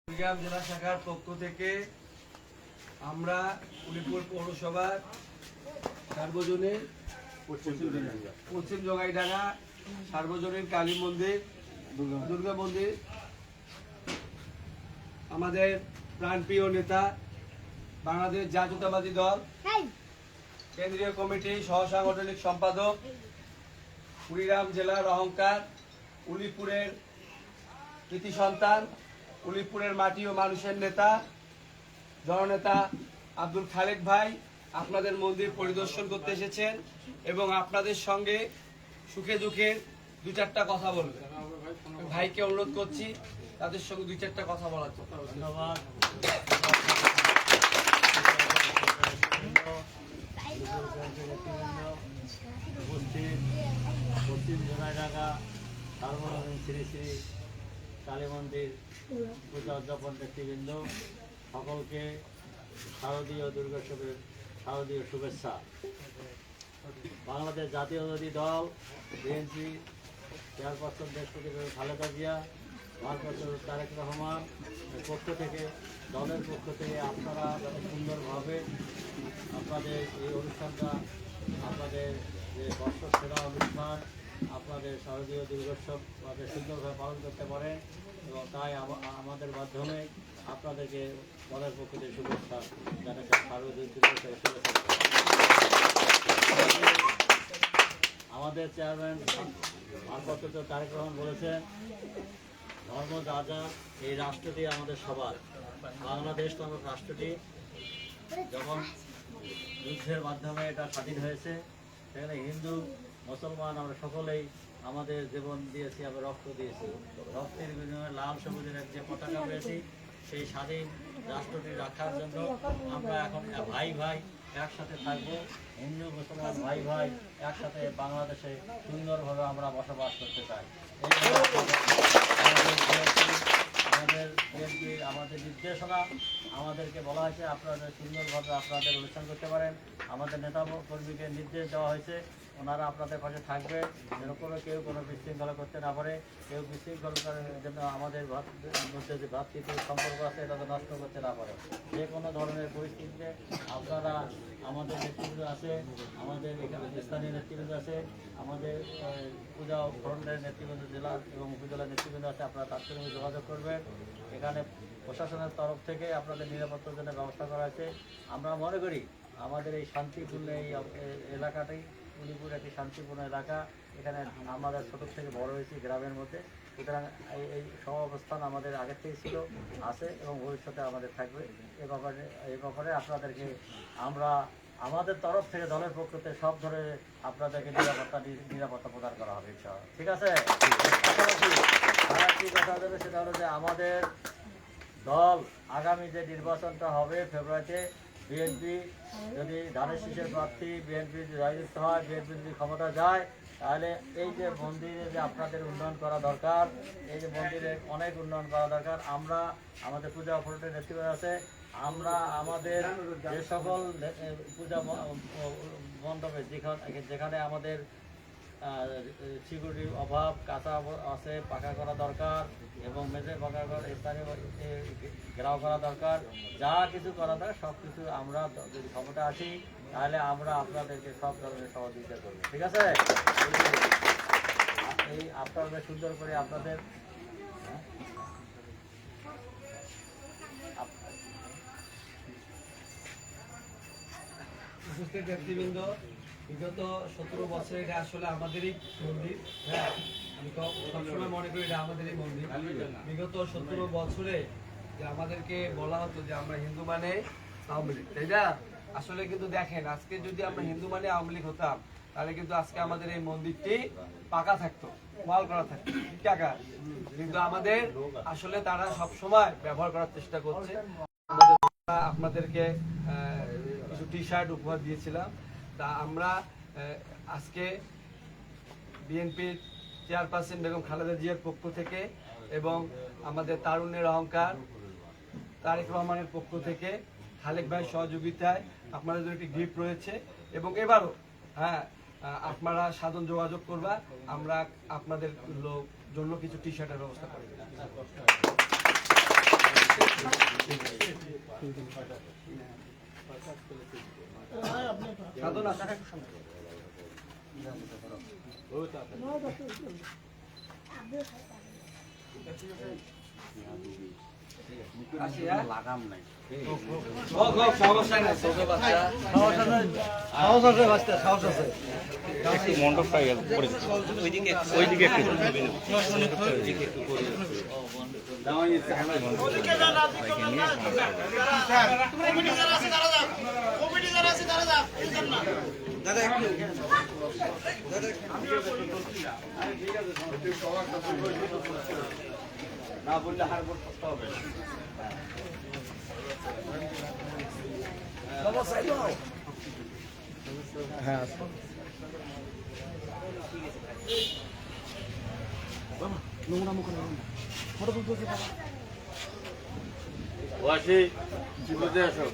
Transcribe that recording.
কুড়িগ্রাম জেলা শাখার পক্ষ থেকে আমরা উলিপুর পৌরসভার সার্বজনীন পশ্চিম জগাইডাঙ্গা সার্বজনীন কালী মন্দির, দুর্গা মন্দির, আমাদের প্রাণপ্রিয় নেতা বাংলাদেশ জাতীয়তাবাদী দল কেন্দ্রীয় কমিটি সহ সাংগঠনিক সম্পাদক, কুড়িগ্রাম জেলার অহংকার, উলিপুরের কৃতি সন্তান, উলিপুরের মাটি ও মানুষের নেতা জননেতা আব্দুল খালেক ভাই আপনাদের মন্দির পরিদর্শন করতে এসেছেন এবং আপনাদের সঙ্গে সুখে দুঃখে দু চারটা কথা বলবেন। ভাইকে অনুরোধ করছি তাদের সঙ্গে দুই চারটা কথা বলার জন্য। ধন্যবাদ। পশ্চিম জোনাইডাঙ্গা সার্বজনীন শ্রী শ্রী কালী মন্দির পূজা উদযাপন নেতৃবৃন্দ সকলকে শারদীয় দুর্গোৎসবের শারদীয় শুভেচ্ছা। বাংলাদেশ জাতীয়তাবাদী দল বিএনপি চেয়ারপারসন দেশপতি খালেদা জিয়া, ভারপ্রাপ্ত তারেক রহমান পক্ষ থেকে, দলের পক্ষ থেকে আপনারা যাতে সুন্দরভাবে আপনাদের এই অনুষ্ঠানটা, আপনাদের যে বর্ষ সেরা অনুষ্ঠান, আপনাদের শারদীয় দুর্গোৎসব সুন্দরভাবে পালন করতে পারেন এবং তাই আমাদের মাধ্যমে আপনাদেরকে দলের পক্ষ থেকে শুভেচ্ছা জানাতে শারদীয় দুর্গোৎসবের শুভেচ্ছা। আমাদের চেয়ারম্যান ভারপ্রাপ্ত তারেক রহমান বলেছেন, ধর্ম যা যা, এই রাষ্ট্রটি আমাদের সবার। বাংলাদেশ নামক রাষ্ট্রটি যখন যুদ্ধের মাধ্যমে এটা স্বাধীন হয়েছে, সেখানে হিন্দু মুসলমান আমরা সকলেই আমাদের জীবন দিয়েছি, আমরা রক্ত দিয়েছি। রক্তের বিনিময়ে লাল সবুজের যে পতাকা পেয়েছি, সেই স্বাধীন রাষ্ট্রটি রাখার জন্য আমরা এখন ভাই ভাই একসাথে থাকবো। হিন্দু মুসলমান ভাই ভাই একসাথে বাংলাদেশে সুন্দরভাবে আমরা বসবাস করতে চাই। আমাদের নির্দেশনা আমাদেরকে বলা হয়েছে আপনারা সুন্দরভাবে আপনাদের অনুষ্ঠান করতে পারেন। আমাদের নেতা কর্মীকে নির্দেশ দেওয়া হয়েছে, ওনারা আপনাদের পাশে থাকবে, যেন কেউ কোনো বিশৃঙ্খলা করতে না পারে, কেউ বিশৃঙ্খল করার জন্য আমাদের মধ্যে যে ভ্রাতৃত্ব সম্পর্ক আছে এটা নষ্ট করতে না পারে। যে কোনো ধরনের পরিস্থিতিতে আপনারা আমাদের নেতৃবৃন্দ আছে, আমাদের এখানে স্থানীয় নেতৃবৃন্দ আছে, আমাদের পূজা ফ্রন্টের নেতৃবৃন্দ জেলা এবং উপজেলার নেতৃবৃন্দ আছে, আপনারা তার সঙ্গে যোগাযোগ করবেন। এখানে প্রশাসনের তরফ থেকে আপনাদের নিরাপত্তার জন্য ব্যবস্থা করা আছে। আমরা মনে করি আমাদের এই শান্তিপূর্ণ এই এলাকাটাই উলিপুর একটি শান্তিপূর্ণ এলাকা। এখানে আমাদের ছোটো থেকে বড় হয়েছি গ্রামের মধ্যে, সুতরাং এই সহাবস্থান আমাদের আগের থেকে ছিল, আছে এবং ভবিষ্যতে আমাদের থাকবে। এই ব্যাপারে আপনাদেরকে আমরা আমাদের তরফ থেকে দলের পক্ষ থেকে সব ধরে আপনাদেরকে নিরাপত্তা প্রদান করা হবে ইনশাআল্লাহ। ঠিক আছে? আরেকটি কথা দেবে, সেটা হলো যে আমাদের দল আগামী যে নির্বাচনটা হবে ফেব্রুয়ারিতে, বিএনপি যদি ধানের শীষের প্রার্থী বিএনপি জয়যুক্ত হয়, বিএনপি যদি ক্ষমতা যায়, তাহলে এই যে মন্দিরে যে আপনাদের উন্নয়ন করা দরকার, এই যে মন্দিরে অনেক উন্নয়ন করা দরকার। আমরা আমাদের পূজা ফ্রন্টের নেতৃত্ব আছে, আমরা আমাদের যে সকল পূজা মণ্ডপে যেখানে আমাদের সিকিউরিটির অভাব, কাঁচা আছে, পাকা করা দরকার এবং মেঝে পাকা করা, স্থানীয় ঘেরাও করা দরকার, যা কিছু করা দরকার সব কিছু আমরা যদি ক্ষমতা আসি তাহলে আমরা আপনাদেরকে সব ধরনের সহযোগিতা করব। ঠিক আছে? এই আপনাদের সুন্দর করে আপনাদের উপস্থিত নেতৃবৃন্দ, বিগত 17 বছর এটা আসলে আমাদেরই মন্দির। হ্যাঁ, আমি সবসময় মনে করি এটা আমাদেরই মন্দির। বিগত 17 বছরে যে আমাদেরকে বলা হতো যে আমরা হিন্দু মানে আওয়ামী লীগ, তাই না? আসলে কিন্তু দেখেন, আজকে যদি আমরা হিন্দু মানে আওয়ামী লীগ হতাম, তাহলে কিন্তু আজকে আমাদের এই মন্দিরটি পাকা থাকতো, ওয়াল করা থাকতো, টাকা। কিন্তু আমাদের আসলে তারা সবসময় ব্যবহার করার চেষ্টা করছে। আপনাদেরকে কিছু টি শার্ট উপহার দিয়েছিলাম। তা আমরা আজকে বিএনপির চেয়ারপারসন বেগম খালেদা জিয়ার পক্ষ থেকে এবং আমাদের তারুণ্যের অহংকার তারেক রহমানের পক্ষ থেকে খালেক ভাইয়ের সহযোগিতায় আপনাদের জন্য একটি গিফট রয়েছে এবং এবারও হ্যাঁ আপনারা সাধারণ যোগাযোগ করবা, আমরা আপনাদের জন্য কিছু টি শার্টের ব্যবস্থা করি। সাধন আসো। আসি, হ্যাঁ? লাগাম নাই হোক, হোক, সমস্যা নাই, ছোট বাচ্চা। সাহস আছে বাচ্চা, সাহস আছে। মণ্ডপটা করে ওইদিকে একটু না বললে হার বোর্ড করতে হবে ওয়াসি চিবুতে আসো